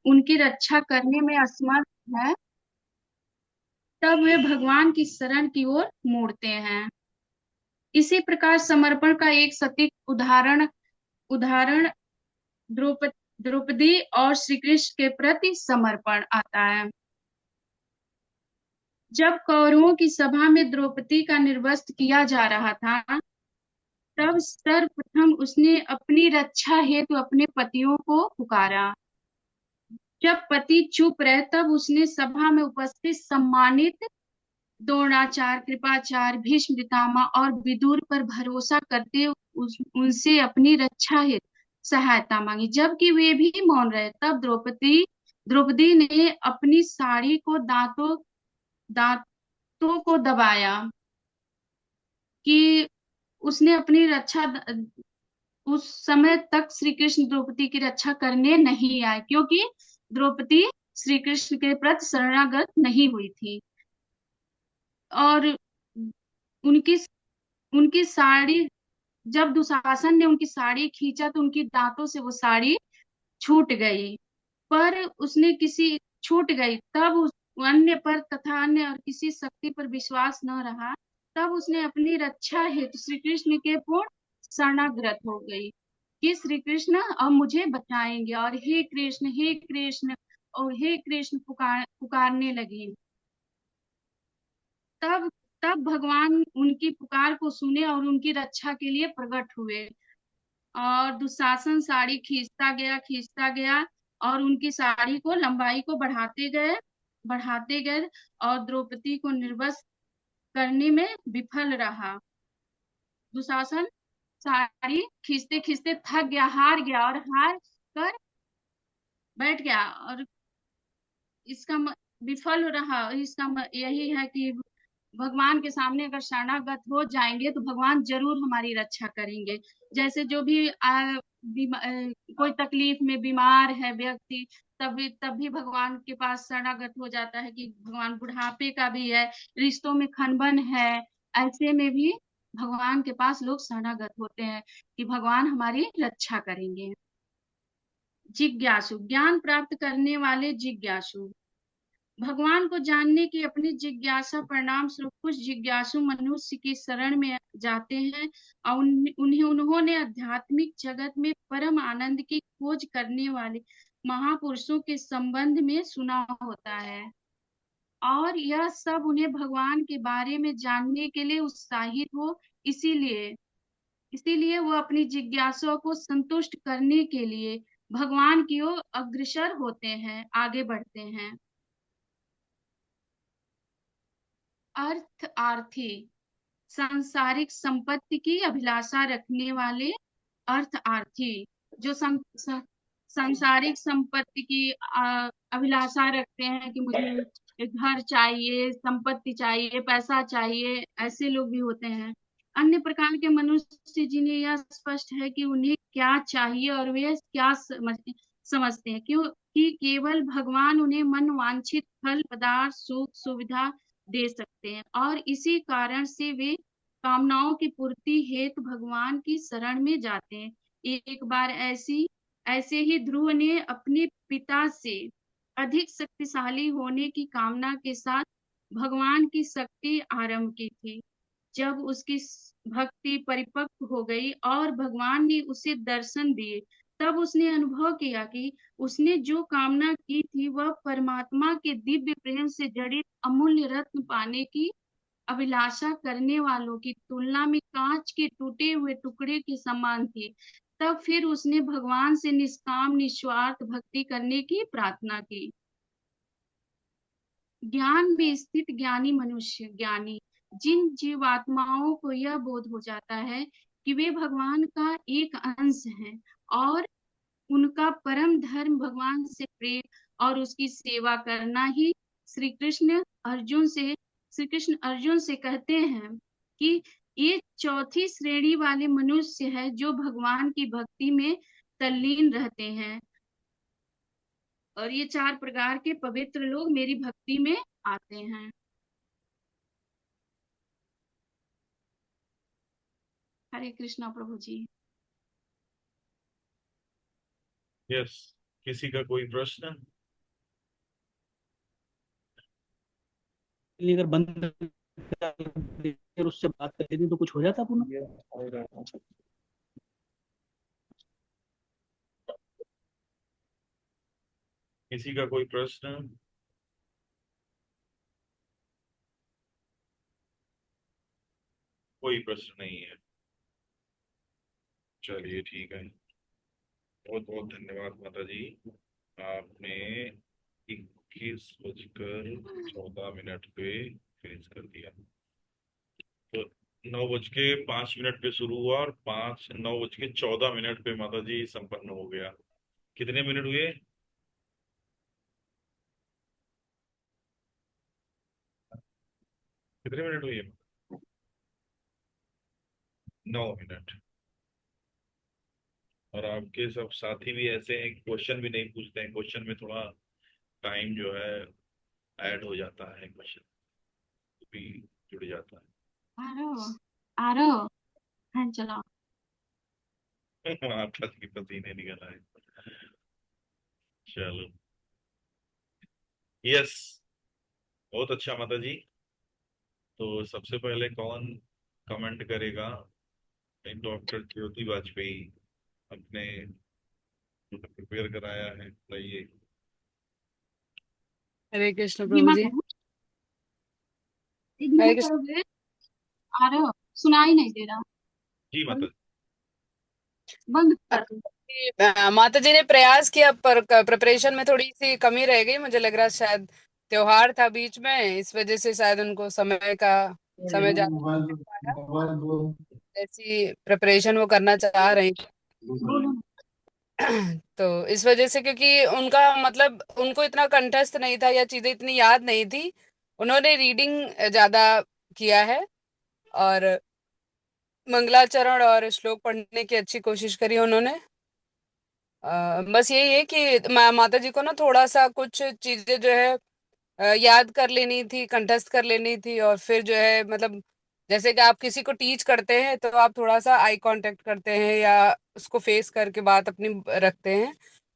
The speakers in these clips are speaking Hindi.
उनकी रक्षा करने में असमर्थ है, तब वे भगवान की शरण की ओर मुड़ते हैं। इसी प्रकार समर्पण का एक सटीक उदाहरण उदाहरण द्रौपदी और श्री कृष्ण के प्रति समर्पण आता है। जब कौरवों की सभा में द्रौपदी का निर्वस्त्र किया जा रहा था, तब सर्वप्रथम उसने अपनी रक्षा हेतु अपने पतियों को पुकारा। जब पति चुप रहे, तब उसने सभा में उपस्थित सम्मानित द्रोणाचार्य, कृपाचार्य, भीष्म पितामह और विदुर पर भरोसा करते उनसे अपनी रक्षा हेतु सहायता मांगी। जबकि वे भी मौन रहे, तब द्रौपदी द्रौपदी ने अपनी साड़ी को दांतों को दबाया कि उसने अपनी रक्षा। उस समय तक श्री कृष्ण द्रौपदी की रक्षा करने नहीं आए, क्योंकि द्रौपदी श्री कृष्ण के प्रति शरणागत नहीं हुई थी। और उनकी उनकी साड़ी, जब दुशासन ने उनकी साड़ी खींचा तो उनकी दांतों से वो साड़ी छूट गई। पर उसने किसी छूट गई, तब उस अन्य पर तथा अन्य और किसी शक्ति पर विश्वास न रहा। तब उसने अपनी रक्षा हेतु श्री कृष्ण के पूर्ण शरणागत हो गई कि श्री कृष्ण अब मुझे बचाएंगे, और हे कृष्ण, हे कृष्ण, और हे कृष्ण पुकारने लगी। तब तब भगवान उनकी पुकार को सुने और उनकी रक्षा के लिए प्रकट हुए। और दुशासन साड़ी खींचता गया और उनकी साड़ी को लंबाई को बढ़ाते गए और द्रौपदी को निर्वस्त्र करने में विफल रहा। दुशासन साड़ी खींचते खींचते थक गया, हार गया, और हार कर बैठ गया। और इसका विफल रहा। यही है कि भगवान के सामने अगर शरणागत हो जाएंगे तो भगवान जरूर हमारी रक्षा करेंगे। जैसे जो भी कोई तकलीफ में बीमार है व्यक्ति, तब भी भगवान के पास शरणागत हो जाता है कि भगवान, बुढ़ापे का भी है, रिश्तों में खनबन है, ऐसे में भी भगवान के पास लोग शरणागत होते हैं कि भगवान हमारी रक्षा करेंगे। जिज्ञासु, ज्ञान प्राप्त करने वाले जिज्ञासु, भगवान को जानने की अपनी जिज्ञासा परिणाम स्वरूप कुछ जिज्ञासु मनुष्य की शरण में जाते हैं और उन्होंने आध्यात्मिक जगत में परम आनंद की खोज करने वाले महापुरुषों के संबंध में सुना होता है, और यह सब उन्हें भगवान के बारे में जानने के लिए उत्साहित हो। इसीलिए इसीलिए वो अपनी जिज्ञासा को संतुष्ट करने के लिए भगवान की ओर अग्रसर होते हैं, आगे बढ़ते हैं। अर्थ आर्थी, सांसारिक संपत्ति की अभिलाषा रखने वाले अर्थ आर्थी, जो सांसारिक संपत्ति की अभिलाषा रखते हैं कि मुझे घर चाहिए, संपत्ति चाहिए, पैसा चाहिए, ऐसे लोग भी होते हैं। अन्य प्रकार के मनुष्य जिन्हें यह स्पष्ट है कि उन्हें क्या चाहिए और वे क्या समझते हैं, क्यों कि केवल भगवान उन्हें मन वांछित फल, पदार्थ, सुख, सुविधा दे सकते हैं, और इसी कारण से वे कामनाओं की पूर्ति हेतु भगवान की शरण में जाते हैं। एक बार ऐसे ही ध्रुव ने अपने पिता से अधिक शक्तिशाली होने की कामना के साथ भगवान की शक्ति आरंभ की थी। जब उसकी भक्ति परिपक्व हो गई और भगवान ने उसे दर्शन दिए, तब उसने अनुभव किया कि उसने जो कामना की थी वह परमात्मा के दिव्य प्रेम से जड़ित अमूल्य रत्न पाने की अभिलाषा करने वालों की तुलना में कांच के टूटे हुए टुकड़े के समान थी। तब फिर उसने भगवान से निष्काम निस्वार्थ भक्ति करने की प्रार्थना की। ज्ञान में स्थित ज्ञानी मनुष्य, ज्ञानी जिन जीवात्माओं को यह बोध हो जाता है कि वे भगवान का एक अंश हैं, और उनका परम धर्म भगवान से प्रेम और उसकी सेवा करना ही, श्री कृष्ण अर्जुन से कहते हैं कि ये चौथी श्रेणी वाले मनुष्य है जो भगवान की भक्ति में तल्लीन रहते हैं, और ये चार प्रकार के पवित्र लोग मेरी भक्ति में आते हैं। हरे कृष्णा प्रभु जी। यस, किसी का कोई प्रश्न? लिए अगर बंद कर देते और उससे बात कर देते तो कुछ हो जाता पुनः। किसी का कोई प्रश्न? कोई प्रश्न नहीं है। चलिए ठीक है। बहुत बहुत धन्यवाद माता जी। आपने 21 बजकर 14 मिनट पे फिनिश कर दिया। तो 9 बज के 5 मिनट पे शुरू हुआ और 9 बज के 14 मिनट पे माता जी संपन्न हो गया। कितने मिनट हुए? कितने मिनट हुए? 9 मिनट। और आपके सब साथी भी ऐसे हैं, क्वेश्चन भी नहीं पूछते हैं, क्वेश्चन में थोड़ा टाइम जो है ऐड हो जाता है, क्वेश्चन भी जुड़ जाता है। आरो आरो। हाँ चलो। माता जी पसीने निकल आए। चलो। यस। बहुत अच्छा माता जी। तो सबसे पहले कौन कमेंट करेगा? डॉक्टर ज्योति वाजपेयी अपने प्रिपेयर कराया है, बताइए। हरे कृष्ण प्रभु धीमा जी। करो। ये धीमा हरे कृष्ण। करोगे? आरो सुनाई नहीं दे रहा। जी माता बंद जी। बंद कर दो। माता जी ने प्रयास किया पर प्रिपरेशन में थोड़ी सी कमी रह गई, मुझे लग रहा है शायद त्योहार था बीच में, इस वजह से शायद उनको समय ज्यादा नहीं मिल पाया। ऐसी प्रिपरेशन वो करना चाह रही थी। बोलो। तो इस वजह से, क्योंकि उनका मतलब उनको इतना कंठस्थ नहीं था या चीजें इतनी याद नहीं थी, उन्होंने रीडिंग ज्यादा किया है और मंगलाचरण और श्लोक पढ़ने की अच्छी कोशिश करी उन्होंने। बस यही है कि माता जी को ना थोड़ा सा कुछ चीजें जो है याद कर लेनी थी, कंठस्थ कर लेनी थी, और फिर जो है मतलब जैसे कि आप किसी को टीच करते हैं तो आप थोड़ा सा आई कांटेक्ट करते हैं या उसको फेस करके बात अपनी रखते हैं,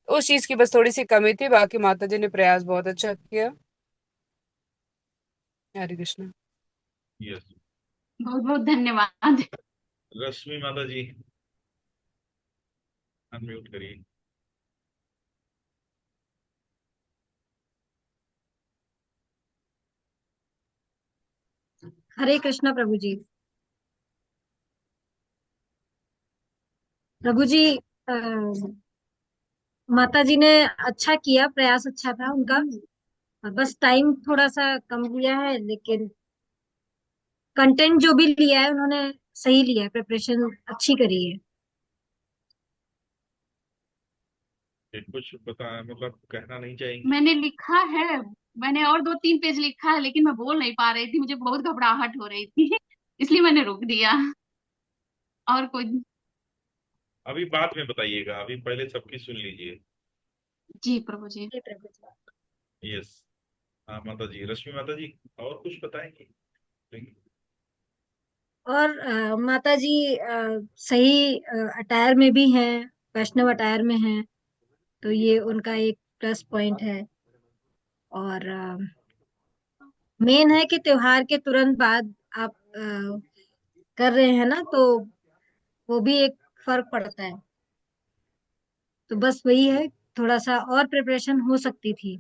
उस चीज की बस थोड़ी सी कमी थी। बाकी माता जी ने प्रयास बहुत अच्छा किया। हरे कृष्ण। यस। बहुत बहुत धन्यवाद। रश्मि माता जी, अनम्यूट करिए। हरे कृष्णा प्रभु जी। प्रभु जी, माता जी ने अच्छा किया, प्रयास अच्छा था उनका। और बस टाइम थोड़ा सा कम लिया है, लेकिन कंटेंट जो भी लिया है उन्होंने सही लिया है, प्रिपरेशन अच्छी करी है। ये कुछ बता, मतलब कहना नहीं चाहेंगी? मैंने लिखा है। मैंने और 2-3 पेज लिखा है, लेकिन मैं बोल नहीं पा रही थी, मुझे बहुत घबराहट हो रही थी। इसलिए मैंने रोक दिया। और कोई? अभी बाद में बताइएगा, अभी पहले सबकी सुन लीजिए। जी प्रभु जी। जी प्रभु जी। यस। हाँ माता जी, रश्मि माता जी, और कुछ बताएंगे? और माता जी सही अटायर में भी हैं, वैष्णव अटायर में हैं, तो ये उनका एक प्लस पॉइंट है। और मेन है कि त्योहार के तुरंत बाद आप कर रहे हैं ना, तो वो भी एक फर्क पड़ता है। तो बस वही है, थोड़ा सा और प्रिपरेशन हो सकती थी।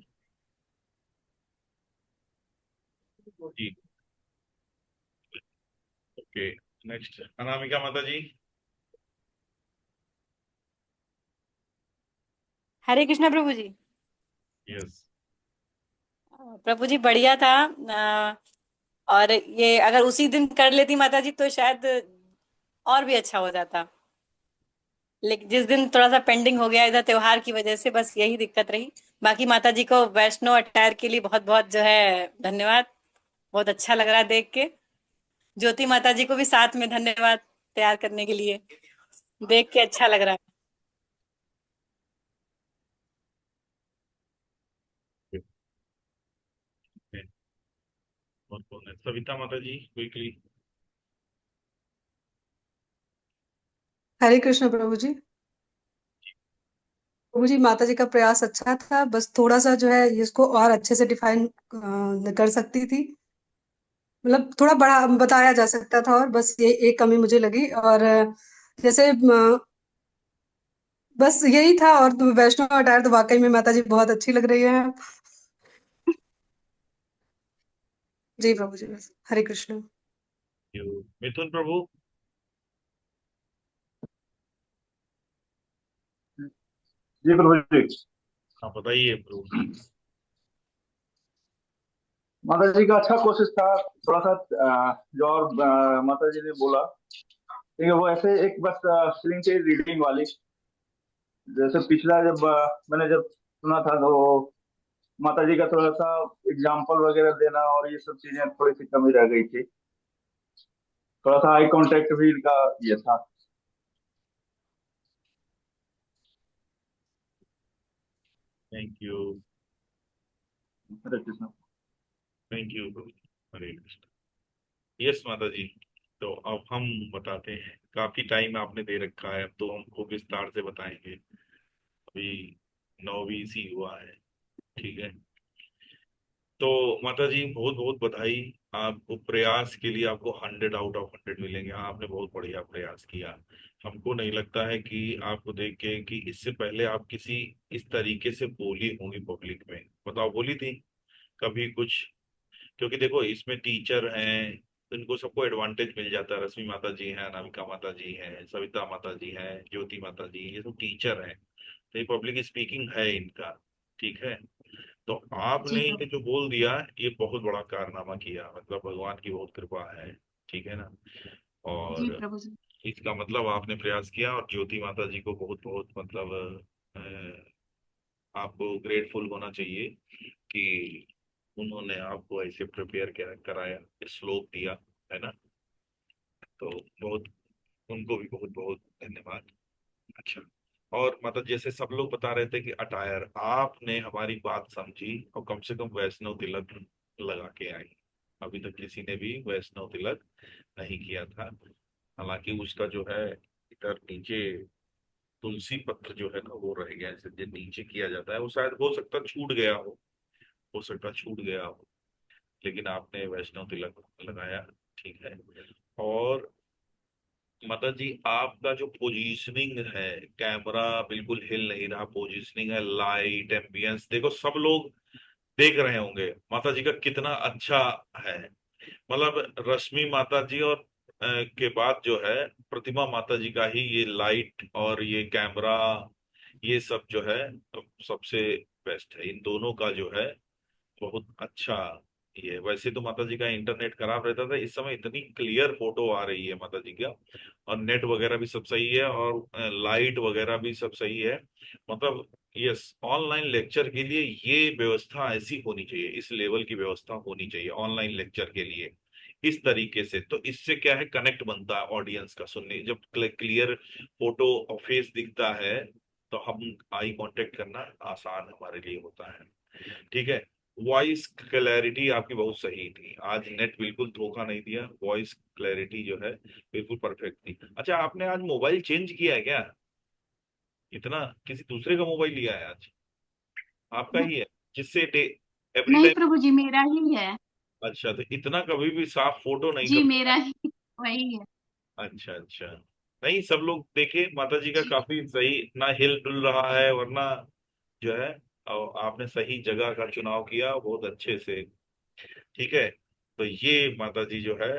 जी। ओके। नेक्स्ट अनामिका माता जी। हरे कृष्णा प्रभु जी। यस। प्रभु जी बढ़िया था। और ये अगर उसी दिन कर लेती माता जी तो शायद और भी अच्छा हो जाता, लेकिन जिस दिन थोड़ा सा पेंडिंग हो गया इधर त्योहार की वजह से, बस यही दिक्कत रही। बाकी माता जी को वैष्णो अटायर के लिए बहुत बहुत जो है धन्यवाद। बहुत अच्छा लग रहा है देख के। ज्योति माता जी को भी साथ में धन्यवाद तैयार करने के लिए, देख के अच्छा लग रहा है। और कौन है? सविता माता जी, क्विकली। हरे कृष्ण प्रभु जी। प्रभु जी माता जी का प्रयास अच्छा था, बस थोड़ा सा जो है इसको और अच्छे से डिफाइन कर सकती थी, मतलब थोड़ा बड़ा बताया जा सकता था, और बस ये एक कमी मुझे लगी। और जैसे बस यही था। और तो वैष्णव अटायर तो वाकई में माता जी बहुत अच्छी लग रही है। जी प्रभु जी, बस हरे कृष्ण। मिथुन प्रभु। जी प्रभु जी। हाँ बताइए प्रभु। माता जी का अच्छा कोशिश था। थोड़ा सा जो और माता जी ने बोला, ठीक है, वो ऐसे एक बस फीलिंग थी रीडिंग वाली। जैसे पिछला जब मैंने जब सुना था, तो माता जी का थोड़ा सा एग्जाम्पल वगैरह देना और ये सब चीजें थोड़ी सी कमी रह गई थी। थोड़ा सा आई कांटेक्ट भी इनका ये था। Thank you. Hare Krishna. Thank you Prabhu. Hare Krishna. Yes माता जी। तो अब हम बताते हैं, काफी टाइम आपने दे रखा है, अब तो हमको विस्तार से बताएंगे। अभी 9:20 हुआ है। ठीक है। तो माता जी बहुत बहुत बधाई। आपको प्रयास के लिए आपको 100 आउट ऑफ 100 मिलेंगे। आपने बहुत बढ़िया प्रयास किया। हमको नहीं लगता है कि आपको देख के कि इससे पहले आप किसी इस तरीके से बोली होंगी पब्लिक में। बताओ, बोली थी कभी कुछ? क्योंकि देखो इसमें टीचर हैं, तो इनको सबको एडवांटेज मिल जाता है। रश्मि माता जी हैं, अनामिका माता जी हैं, सविता माता जी हैं, ज्योति माता जी, ये सब टीचर हैं। तो ये पब्लिक स्पीकिंग है इनका। ठीक है। तो आपने जी ये प्रभु। जो बोल दिया, ये बहुत बड़ा कारनामा किया, मतलब भगवान की बहुत कृपा है। ठीक है ना। जी और प्रभु जी। इसका मतलब आपने प्रयास किया, और ज्योति माता जी को बहुत बहुत मतलब आपको ग्रेटफुल होना चाहिए कि उन्होंने आपको ऐसे प्रिपेयर कराया, श्लोक दिया, है ना। तो बहुत, उनको भी बहुत बहुत धन्यवाद। अच्छा। और मतलब जैसे सब लोग बता रहे थे कि अटायर, आपने हमारी बात समझी और कम से कम वैष्णव तिलक लगा के आई। अभी तक किसी ने भी वैष्णव तिलक नहीं किया था। हालांकि उसका जो है इधर नीचे तुलसी पत्र जो है ना वो रह गया, जैसे जो नीचे किया जाता है वो शायद हो सकता छूट गया हो सकता छूट गया हो। लेकिन आपने वैष्णव तिलक लगाया। ठीक है। और माता जी आपका जो पोजीशनिंग है, कैमरा बिल्कुल हिल नहीं रहा, पोजीशनिंग है, लाइट एम्बियंस, देखो सब लोग देख रहे होंगे माता जी का कितना अच्छा है। मतलब रश्मि माता जी और के बाद जो है प्रतिमा माता जी का ही ये लाइट और ये कैमरा, ये सब जो है सबसे बेस्ट है। इन दोनों का जो है बहुत अच्छा। ये वैसे तो माता जी का इंटरनेट खराब रहता था, इस समय इतनी क्लियर फोटो आ रही है माता जी का, और नेट वगैरह भी सब सही है, और लाइट वगैरह भी सब सही है। मतलब यस, ऑनलाइन लेक्चर के लिए ये व्यवस्था ऐसी होनी चाहिए, इस लेवल की व्यवस्था होनी चाहिए ऑनलाइन लेक्चर के लिए। इस तरीके से तो इससे क्या है, कनेक्ट बनता है ऑडियंस का। सुनने जब क्लियर फोटो और फेस दिखता है, तो हम आई कांटेक्ट करना आसान हमारे लिए होता है। ठीक है। वॉइस क्लैरिटी आपकी बहुत सही थी, आज नेट बिल्कुल धोखा नहीं दिया, वॉइस क्लैरिटी जो है बिल्कुल परफेक्ट थी। अच्छा, आपने आज मोबाइल चेंज किया है क्या? इतना किसी दूसरे का मोबाइल लिया है आज? आपका ही है जिससे एवरी नहीं टाइम? प्रभु जी, मेरा ही है। अच्छा, तो इतना कभी भी साफ फोटो नहीं जी कभी? मेरा ही वही है। अच्छा अच्छा। नहीं, सब लोग देखे माता जी का काफी सही ना हिल डुल रहा है, वरना जो है, और आपने सही जगह का चुनाव किया बहुत अच्छे से। ठीक है। तो ये माता जी जो है,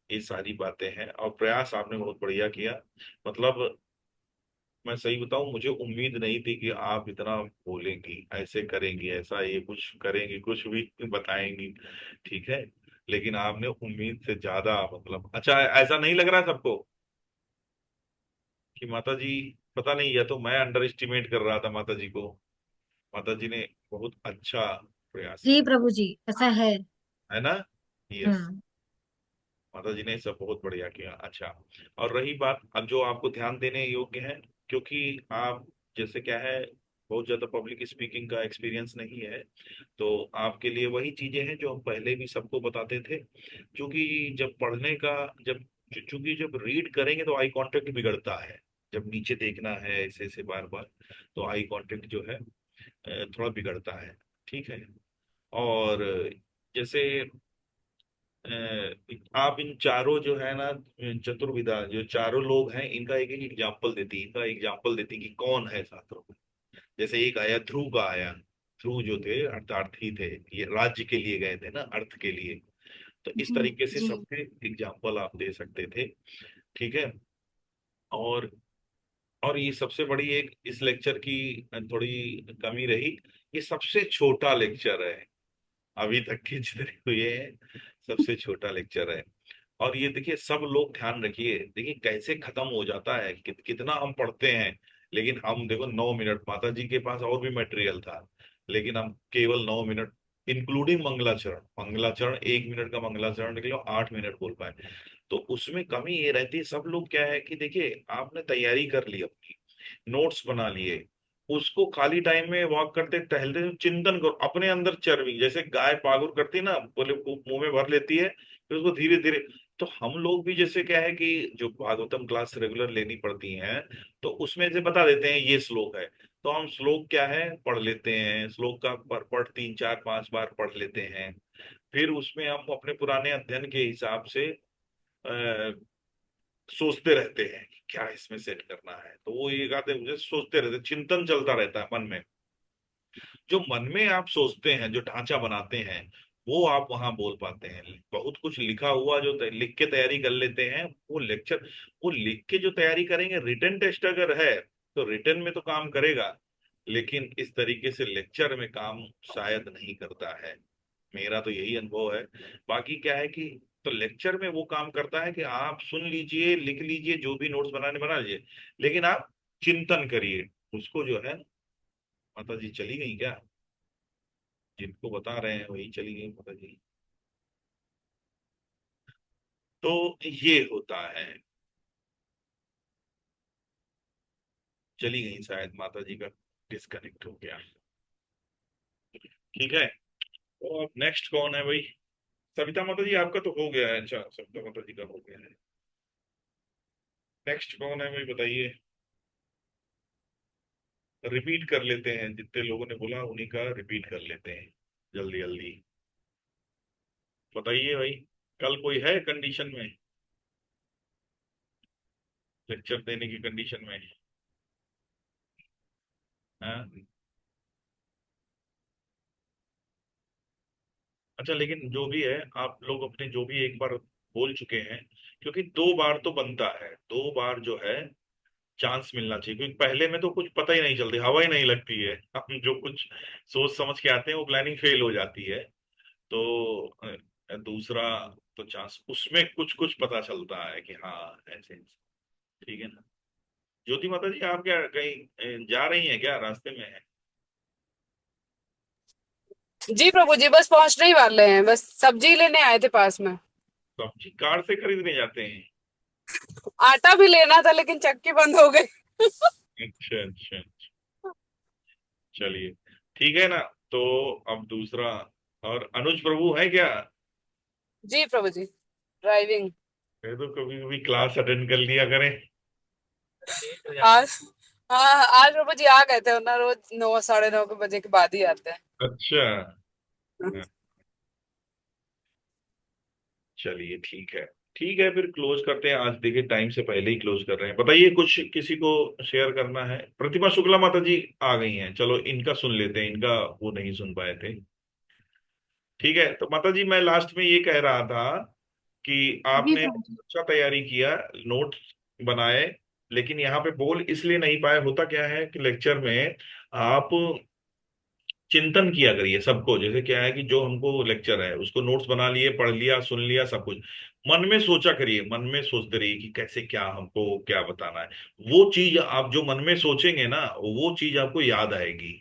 ये सारी बातें हैं, और प्रयास आपने बहुत बढ़िया किया। मतलब मैं सही बताऊं, मुझे उम्मीद नहीं थी कि आप इतना बोलेंगी, ऐसे करेंगी, ऐसा ये कुछ करेंगी, कुछ भी बताएंगी। ठीक है। लेकिन आपने उम्मीद से ज्यादा, मतलब अच्छा ऐसा नहीं लग रहा सबको कि माता जी, पता नहीं, या तो मैं अंडर एस्टिमेट कर रहा था माता जी को। माता जी ने बहुत अच्छा प्रयास जी किया, प्रभु जी, ऐसा है। है ना। यस। हम्म। माता जी ने सब बहुत बढ़िया किया। अच्छा। और रही बात, अब जो आपको ध्यान देने योग्य है, क्योंकि आप जैसे क्या है, बहुत ज्यादा पब्लिक स्पीकिंग का एक्सपीरियंस नहीं है, तो आपके लिए वही चीजें हैं जो हम पहले भी सबको बताते थे। क्योंकि जब पढ़ने का, जब चूंकि जब रीड करेंगे तो आई कांटेक्ट बिगड़ता है। जब नीचे देखना है ऐसे ऐसे बार बार, तो आई कांटेक्ट जो है थोड़ा बिगड़ता है। ठीक है। और जैसे आप इन चारों जो है ना, चतुर्विधा जो चारों लोग हैं, इनका एक एक एग्जाम्पल देती है, इनका एग्जाम्पल देती है कि कौन है छात्रों में। जैसे एक आया ध्रुव का आया, ध्रुव जो थे अर्थार्थी थे, ये राज्य के लिए गए थे ना, अर्थ के लिए। तो इस जी तरीके से जी सबके एग्जाम्पल आप दे सकते थे। ठीक है। और और ये सबसे बड़ी एक इस लेक्चर की थोड़ी कमी रही, ये सबसे छोटा लेक्चर है अभी तक के जितने हुए हैं, सबसे छोटा लेक्चर है। और ये देखिए, सब लोग ध्यान रखिए, देखिए कैसे खत्म हो जाता है, कितना हम पढ़ते हैं, लेकिन हम देखो 9 मिनट, माता जी के पास और भी मटेरियल था, लेकिन हम केवल 9 मिनट, इंक्लूडिंग मंगलाचरण, मंगलाचरण 1 मिनट का मंगलाचरण निकलो 8 मिनट बोल पाए। तो उसमें कमी ये रहती है, सब लोग क्या है कि देखिए आपने तैयारी कर ली अपनी, नोट्स बना लिए, उसको खाली टाइम में वॉक करते टहलते चिंतन करो अपने अंदर, चरवी जैसे गाय पागुर करती है ना, बोले मुंह में भर लेती है, फिर उसको धीरे धीरे। तो हम लोग भी जैसे क्या है कि जो भागवतम क्लास रेगुलर लेनी पड़ती हैं, तो उसमें से बता देते हैं ये श्लोक है, तो हम श्लोक क्या है पढ़ लेते हैं, श्लोक का पढ़ 3 4 5 बार पढ़ लेते हैं। फिर उसमें हम अपने पुराने अध्ययन के हिसाब से सोचते रहते हैं कि क्या इसमें सेट करना है, तो वो ये कहते हैं, मुझे सोचते रहते, चिंतन चलता रहता है मन में। जो मन में आप सोचते हैं, जो ढांचा बनाते हैं, वो आप वहां बोल पाते हैं। बहुत कुछ लिखा हुआ जो लिख के तैयारी कर लेते हैं, वो लेक्चर, वो लिख के जो तैयारी करेंगे, रिटन टेस्ट अगर है तो रिटन में तो काम करेगा, लेकिन इस तरीके से लेक्चर में काम शायद नहीं करता है। मेरा तो यही अनुभव है। बाकी क्या है कि तो लेक्चर में वो काम करता है कि आप सुन लीजिए, लिख लीजिए, जो भी नोट्स बनाने बना लीजिए, लेकिन आप चिंतन करिए उसको जो है। माता जी चली गई क्या? जिनको बता रहे हैं वही चली गई माता जी। तो ये होता है, चली गई शायद माता जी का, डिस्कनेक्ट हो गया। ठीक है। तो अब नेक्स्ट कौन है भाई? सविता माता जी आपका तो हो गया है, अच्छा सविता माता जी का हो गया है। नेक्स्ट कौन है भाई बताइए, रिपीट कर लेते हैं, जितने लोगों ने बोला उन्हीं का रिपीट कर लेते हैं, जल्दी जल्दी बताइए भाई। कल कोई है कंडीशन में, लेक्चर देने की कंडीशन में? हाँ। अच्छा, लेकिन जो भी है, आप लोग अपने जो भी एक बार बोल चुके हैं, क्योंकि 2 बार तो बनता है, 2 बार जो है चांस मिलना चाहिए, क्योंकि पहले में तो कुछ पता ही नहीं चलती, हवा ही नहीं लगती है, हम जो कुछ सोच समझ के आते हैं वो प्लानिंग फेल हो जाती है। तो दूसरा तो चांस उसमें कुछ कुछ पता चलता है कि हाँ ऐसे ऐसे। ठीक है ना? ज्योति माता जी आप क्या कहीं जा रही हैं क्या, रास्ते में है? जी प्रभु जी, बस पहुंचने ही वाले हैं, बस सब्जी लेने आए थे पास में। सब्जी कार से खरीदने जाते हैं? आटा भी लेना था लेकिन चक्की बंद हो गई। अच्छा अच्छा, चलिए ठीक है ना। तो अब दूसरा, और अनुज प्रभु है क्या? जी प्रभु जी, ड्राइविंग। ये तो कभी कभी क्लास अटेंड कर लिया करें। आज, हाँ आज प्रभु जी आ गए थे, वरना रोज 9 साढ़े 9 बजे के बाद ही आते अच्छा। हैं। हाँ, चलिए ठीक है। ठीक है, फिर क्लोज करते हैं, आज देखिए टाइम से पहले ही क्लोज कर रहे हैं। बताइए कुछ किसी को शेयर करना है? प्रतिमा शुक्ला माता जी आ गई हैं, चलो इनका सुन लेते हैं, इनका वो नहीं सुन पाए थे। ठीक है, तो माता जी मैं लास्ट में ये कह रहा था कि जी आपने प्रभु जी। अच्छा तैयारी किया, नोट्स बनाए, लेकिन यहाँ पे बोल इसलिए नहीं पाए, होता क्या है कि लेक्चर में आप चिंतन किया करिए सबको, जैसे क्या है कि जो हमको लेक्चर है उसको नोट्स बना लिए, पढ़ लिया, सुन लिया, सब कुछ मन में सोचा करिए, मन में सोचते रहिए कि कैसे क्या हमको क्या बताना है। वो चीज आप जो मन में सोचेंगे ना, वो चीज आपको याद आएगी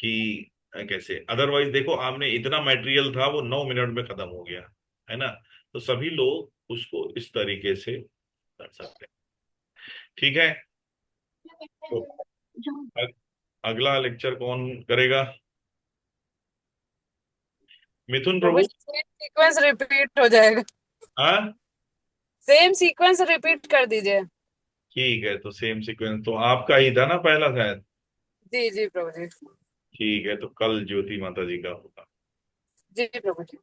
कि कैसे। अदरवाइज देखो, आपने इतना मटेरियल था वो 9 मिनट में खत्म हो गया, है ना? तो सभी लोग उसको इस तरीके से कर सकते हैं। ठीक है। तो अग- अगला लेक्चर कौन करेगा? मिथुन प्रभु प्रभु? जी सेम सीक्वेंस रिपीट हो जाएगा, हाँ। सेम सीक्वेंस रिपीट कर दीजिए। ठीक है, तो सेम सीक्वेंस तो आपका ही था ना पहला शायद। जी जी प्रभु जी। ठीक है, तो कल ज्योति माता जी का होगा। जी प्रभु जी,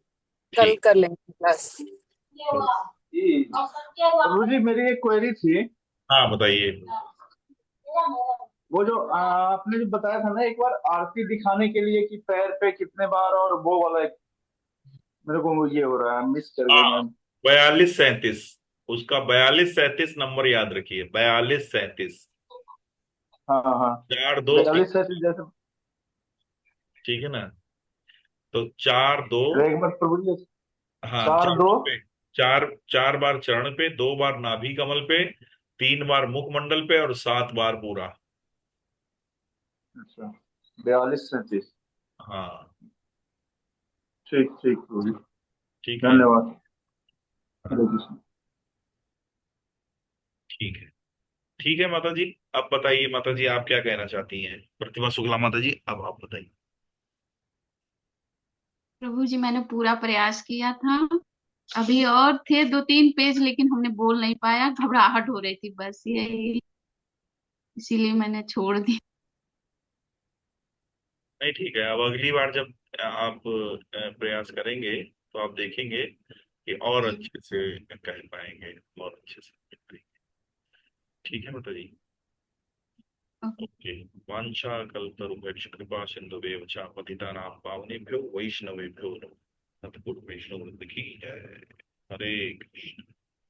कल ठीक। कर लेंगे क्लास। जी प्रभु जी, मेरी एक क्वेरी थी। हाँ बताइए। वो जो आपने जो बताया था ना एक बार आरती दिखाने के लिए कि पैर पे कितने बार, और वो वाला एक, मेरे को ये हो रहा है, मिस कर गई हाँ, मैम। 42 37, उसका 42 37 नंबर याद रखिए, 42 37। हाँ हाँ। 4 2 42 से जैसे ठीक है ना, तो 4 2। एक बार प्रभु जी, हाँ, 4 2। चरणों पे, चार 4 बार चरण पे, 2 बार नाभि कमल पे, 3 बार मुखमंडल पे, और 7 बार पूरा। अच्छा, 42 37। हाँ। ठीक ठीक प्रभु जी, ठीक है। धन्यवाद। हाँ, हरे कृष्ण। ठीक है। ठीक है माता जी। अब बताइए माता जी, आप क्या कहना चाहती हैं? प्रतिभा शुक्ला माता जी, अब आप बताइए। प्रभु जी मैंने पूरा प्रयास किया था। अभी और थे 2 3 पेज, लेकिन हमने बोल नहीं पाया, घबराहट हो रही थी बस यही, इसीलिए मैंने छोड़ दी। नहीं ठीक है, अब अगली बार जब आप प्रयास करेंगे तो आप देखेंगे कि और अच्छे से कह पाएंगे, और अच्छे से कह पाएंगे। ठीक है माता जी। ओके। वांछा कल्पतरुभ्यश्च कृपा सिंधुभ्यश्च च पतितानां पावनेभ्यो वैष्णवेभ्यो नमः। सतगुरु वैष्णव वृंद की जय। हरे कृष्ण।